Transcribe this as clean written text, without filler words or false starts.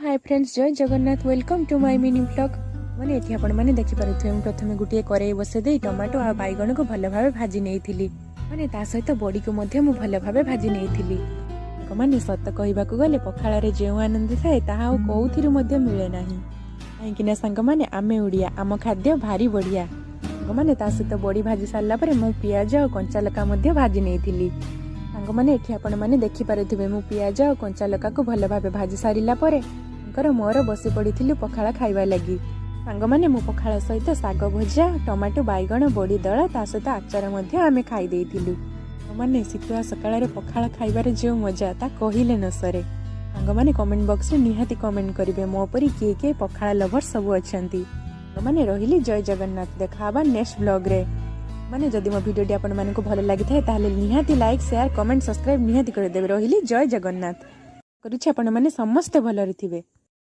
हाय friends, जय Jagannath. Welcome to my mini blog. मैंने ये आपण मैंने देखिपे प्रथम गोटे कड़ाई बसई टमाटो आ बैगण को भल भाव भाजी नहीं मैंने सहित बड़ी को भल भाव भाजी नहीं मैंने सत कहवा गले पखाड़ जो आनंद थाए ताहा कौथि मिले ना कहीं सांग मैंने आमे ओडिया आम खाद्य भारी बढ़िया मैंने सहित बड़ी भाजी सारापर मु पियाज और कंचा लका भाजी नहीं सांग मैंने आपण मैंने देखिपे मु पियाज और कंचा लका को भल भाव भाजी सारा मोर बसी पड़ी पखाला खाइबा लगी सांग मैंने मु पखाला सहित साग भजा टमाटो बैगण बड़ी दला ता सहित आचार आमे खाई देइथिलु। मैंने शीतुआ सकाळ पखाला खाइबार जो मजा ता कहिले न सरे। सांग मैंने कमेंट बॉक्स रे निहाती कमेंट करिवे मो परी किए पखाला लवर सब अछंती। मैंने रहिली जय जगन्नाथ। देखाबा नेक्स्ट ब्लॉग रे। मैंने जदि मो वीडियो आपण मानकु भल लागि थाए ताले निहाती लाइक शेयर कमेंट सब्सक्राइब निहाती कर देबे। रहिली जय जगन्नाथ। करूछि आपण माने समस्त भल रहिथिबे।